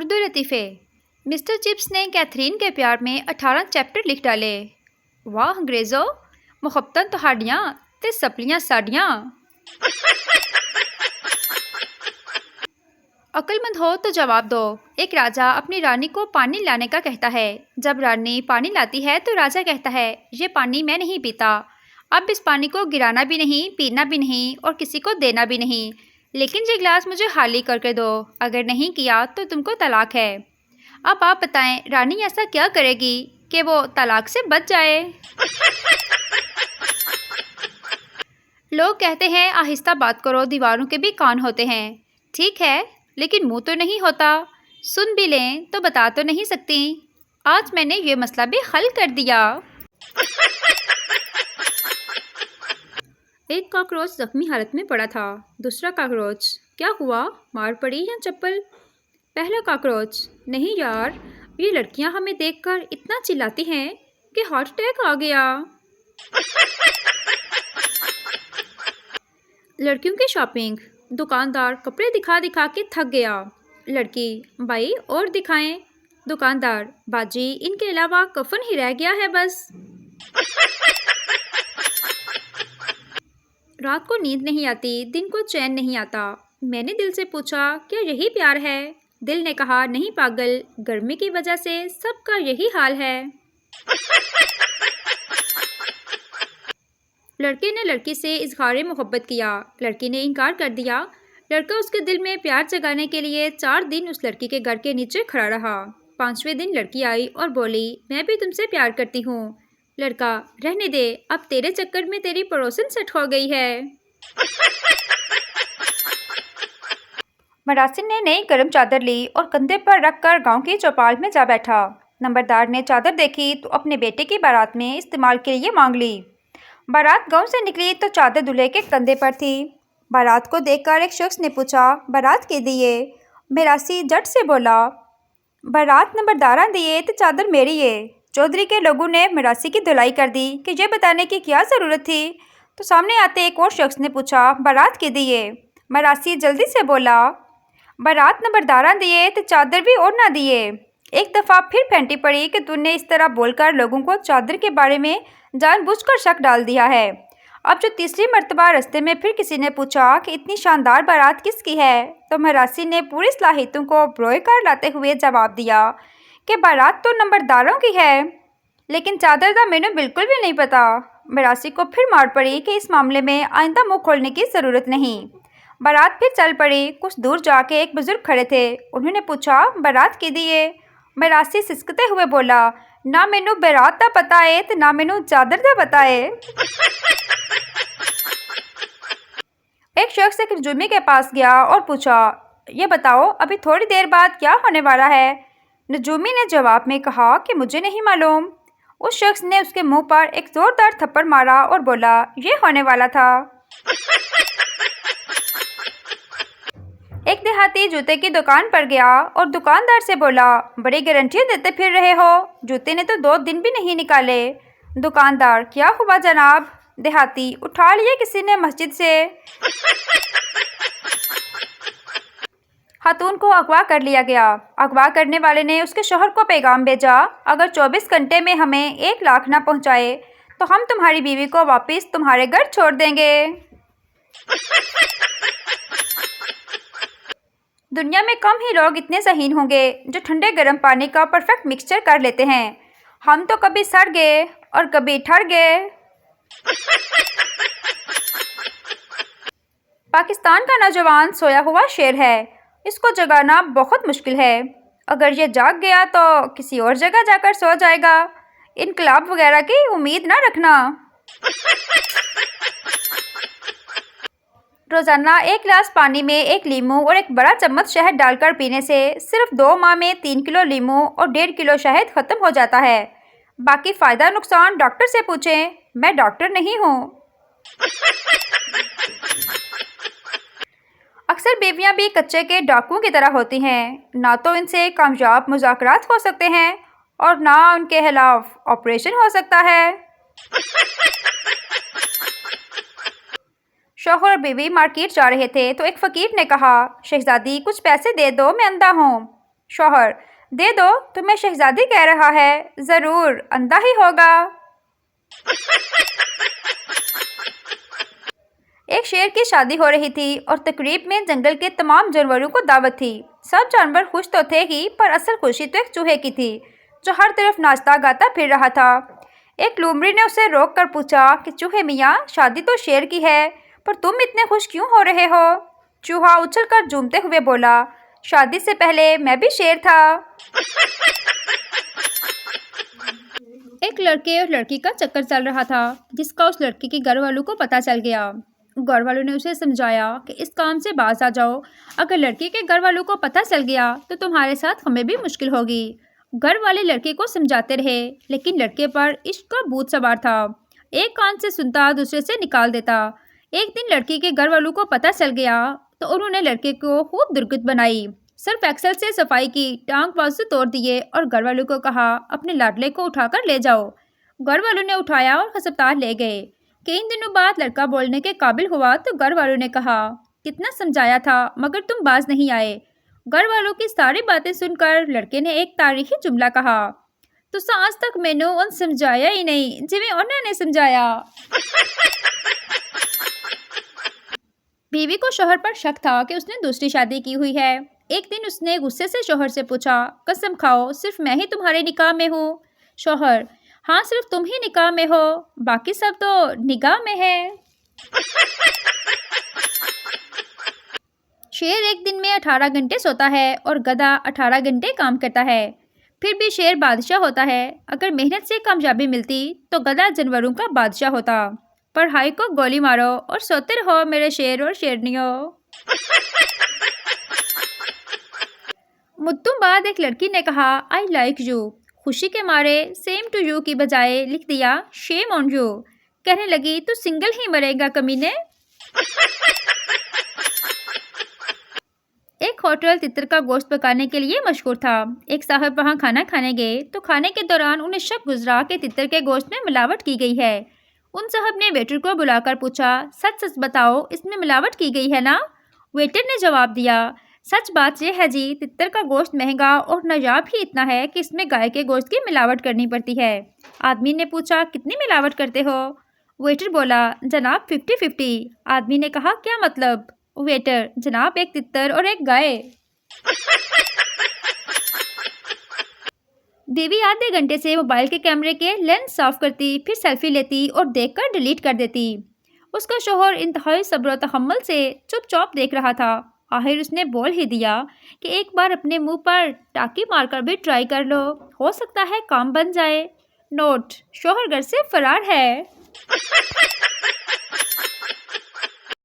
Urdu लतीफ़े। Mister chips ने Catherine के प्यार में 18 चैप्टर लिख डाले। वाह अंग्रेज़ो, मुहब्बतां तुहाड़ियां ते सपलियां साड़ियां। अक्लमंद हो तो जवाब दो। एक राजा अपनी रानी को पानी लाने का कहता है। जब रानी पानी लाती है तो राजा कहता है, ये पानी मैं नहीं पीता। अब इस पानी को गिराना भी नहीं, पीना भी नहीं और किसी को देना भी नहीं, लेकिन ये गिलास मुझे खाली करके दो। अगर नहीं किया तो तुमको तलाक है। अब आप बताएं, रानी ऐसा क्या करेगी कि वो तलाक से बच जाए? लोग कहते हैं आहिस्ता बात करो, दीवारों के भी कान होते हैं। ठीक है, लेकिन मुंह तो नहीं होता। सुन भी लें तो बता तो नहीं सकती। आज मैंने ये मसला भी हल कर दिया। एक कॉकरोच जख्मी हालत में पड़ा था। दूसरा कॉकरोच, क्या हुआ, मार पड़ी या चप्पल? पहला कॉकरोच, नहीं यार, ये लड़कियां हमें देखकर इतना चिल्लाती हैं कि हार्ट अटैक आ गया। लड़कियों की शॉपिंग। दुकानदार कपड़े दिखा दिखा के थक गया। लड़की, भाई और दिखाएं। दुकानदार, बाजी इनके अलावा कफन ही रह गया है बस। रात को नींद नहीं आती, दिन को चैन नहीं आता। मैंने दिल से पूछा, क्या यही प्यार है? दिल ने कहा, नहीं पागल, गर्मी की वजह से सबका यही हाल है। लड़के ने लड़की से इजहार मोहब्बत किया। लड़की ने इनकार कर दिया। लड़का उसके दिल में प्यार जगाने के लिए 4 दिन उस लड़की के घर के नीचे खड़ा रहा। 5वें दिन लड़की आई और बोली, मैं भी तुमसे प्यार करती हूँ। लड़का, रहने दे, अब तेरे चक्कर में तेरी पड़ोसन सेट हो गई है। मरासिन ने नई गर्म चादर ली और कंधे पर रखकर गांव की चौपाल में जा बैठा। नंबरदार ने चादर देखी तो अपने बेटे की बारात में इस्तेमाल के लिए मांग ली। बारात गांव से निकली तो चादर दूल्हे के कंधे पर थी। बारात को देखकर एक शख्स ने पूछा, बारात के दिए? मिरासी झट से बोला, बारात नंबरदारा दिए तो चादर मेरी है। चौधरी के लोगों ने मिरासी की धुलाई कर दी कि ये बताने की क्या ज़रूरत थी। तो सामने आते एक और शख्स ने पूछा, बारात के दिए? मिरासी जल्दी से बोला, बारात नंबरदारा दिए तो चादर भी और ना दिए। एक दफ़ा फिर फेंटी पड़ी कि तूने इस तरह बोलकर लोगों को चादर के बारे में जानबूझकर शक डाल दिया है। अब जो तीसरी मर्तबा रास्ते में फिर किसी ने पूछा कि इतनी शानदार बारात किसकी है, तो मिरासी ने पूरी सलाहियतों को बरोए कर लाते हुए जवाब दिया कि बारात तो नंबरदारों की है, लेकिन चादर का मैंने बिल्कुल भी नहीं पता। मिरासी को फिर मार पड़ी कि इस मामले में आइंदा मुँह खोलने की ज़रूरत नहीं। बारात फिर चल पड़ी। कुछ दूर जाके एक बुजुर्ग खड़े थे। उन्होंने पूछा, बारात की दिए? मिरासी सिसकते हुए बोला, ना मैनू बारात का पता है तो ना मैनू चादर का पता है। एक शख्स एक नजूमी के पास गया और पूछा, ये बताओ अभी थोड़ी देर बाद क्या होने वाला है? नजूमी ने जवाब में कहा कि मुझे नहीं मालूम। उस शख्स ने उसके मुंह पर एक जोरदार थप्पड़ मारा और बोला, ये होने वाला था। एक देहाती जूते की दुकान पर गया और दुकानदार से बोला, बड़ी गारंटियां देते फिर रहे हो, जूते ने तो 2 दिन भी नहीं निकाले। दुकानदार, क्या हुआ जनाब? देहाती, उठा लिए किसी ने मस्जिद से। खातून को अगवा कर लिया गया। अगवा करने वाले ने उसके शौहर को पैगाम भेजा, अगर 24 घंटे में हमें 1 लाख ना पहुंचाए तो हम तुम्हारी बीवी को वापस तुम्हारे घर छोड़ देंगे। दुनिया में कम ही लोग इतने ज़हीन होंगे जो ठंडे गर्म पानी का परफेक्ट मिक्सचर कर लेते हैं। हम तो कभी सड़ गए और कभी ठर गए। पाकिस्तान का नौजवान सोया हुआ शेर है। इसको जगाना बहुत मुश्किल है। अगर ये जाग गया तो किसी और जगह जाकर सो जाएगा। इनकलाब वगैरह की उम्मीद ना रखना। रोज़ाना 1 गिलास पानी में 1 लीमू और 1 बड़ा चम्मच शहद डालकर पीने से सिर्फ 2 माह में 3 किलो लीमू और 1.5 किलो शहद ख़त्म हो जाता है। बाकी फ़ायदा नुकसान डॉक्टर से पूछें, मैं डॉक्टर नहीं हूँ। अक्सर बीवियाँ भी कच्चे के डाकुओं की तरह होती हैं। ना तो इनसे कामयाब मुज़ाकरात हो सकते हैं और ना उनके खिलाफ ऑपरेशन हो सकता है। शौहर और बीवी मार्केट जा रहे थे तो एक फ़कीर ने कहा, शहजादी कुछ पैसे दे दो, मैं अंधा हूँ। शौहर, दे दो, तुम्हें शहजादी कह रहा है, ज़रूर अंधा ही होगा। एक शेर की शादी हो रही थी और तकरीब में जंगल के तमाम जानवरों को दावत थी। सब जानवर खुश तो थे ही, पर असल खुशी तो एक चूहे की थी जो हर तरफ नाचता गाता फिर रहा था। एक लूमड़ी ने उसे रोक कर पूछा कि चूहे मियाँ, शादी तो शेर की है, पर तुम इतने खुश क्यों हो रहे हो? चूहा उछलकर झूमते हुए बोला, शादी से पहले मैं भी शेर था। एक लड़के और लड़की का चक्कर चल रहा था, जिसका उस लड़की के घर वालों को पता चल गया। घर वालों ने उसे समझाया कि इस काम से बाज आ जाओ। अगर लड़की के घर वालों को पता चल गया तो तुम्हारे साथ हमें भी मुश्किल होगी। घर वाले लड़के को समझाते रहे, लेकिन लड़के पर इश्क का भूत सवार था। एक कान से सुनता दूसरे से निकाल देता। एक दिन लड़की के घर वालों को पता चल गया तो उन्होंने लड़के को खूब दुर्गत बनाई। सर्फ एक्सेल से सफाई की, टांग बाजू तोड़ दिए और घर वालों को कहा अपने लाडले को उठाकर ले जाओ। घर वालों ने उठाया और अस्पताल ले गए। कई दिनों बाद लड़का बोलने के काबिल हुआ तो घर वालों ने कहा, कितना समझाया था मगर तुम बाज नहीं आए। घर वालों की सारी बातें सुनकर लड़के ने एक तारीखी जुमला कहा, तुसा आज तक मैनू उन समझाया ही नहीं जिवें उन्होंने समझाया। बीवी को शौहर पर शक था कि उसने दूसरी शादी की हुई है। एक दिन उसने गुस्से से शौहर से पूछा, कसम खाओ सिर्फ मैं ही तुम्हारे निकाह में हूँ। शौहर, हाँ सिर्फ तुम ही निकाह में हो, बाकी सब तो निगाह में है। शेर एक दिन में 18 घंटे सोता है और गधा 18 घंटे काम करता है, फिर भी शेर बादशाह होता है। अगर मेहनत से कामयाबी मिलती तो गधा जानवरों का बादशाह होता। पढ़ाई को गोली मारो और सोते रहो मेरे शेर और शेरनियों। मुद्दों बाद एक लड़की ने कहा, आई लाइक यू। खुशी के मारे सेम टू यू की बजाय लिख दिया शेम ऑन यू। कहने लगी, तू सिंगल ही मरेगा कमीने। एक होटल तितर का गोश्त पकाने के लिए मशहूर था। एक साहब वहां खाना खाने गए तो खाने के दौरान उन्हें शक गुजरा कि तितर के गोश्त में मिलावट की गई है। उन साहब ने वेटर को बुलाकर पूछा, सच सच बताओ इसमें मिलावट की गई है ना? वेटर ने जवाब दिया, सच बात यह है जी, तितर का गोश्त महंगा और नायाब ही इतना है कि इसमें गाय के गोश्त की मिलावट करनी पड़ती है। आदमी ने पूछा, कितनी मिलावट करते हो? वेटर बोला, जनाब 50-50। आदमी ने कहा, क्या मतलब? वेटर, जनाब एक तितर और एक गाय। बीवी आधे घंटे से मोबाइल के कैमरे के लेंस साफ करती, फिर सेल्फी लेती और देखकर डिलीट कर देती। उसका शौहर इंतहाई सब्र तहम्मुल से चुपचाप देख रहा था। आखिर उसने बोल ही दिया कि एक बार अपने मुंह पर टाकी मारकर भी ट्राई कर लो, हो सकता है काम बन जाए। नोट, शौहर घर से फरार है।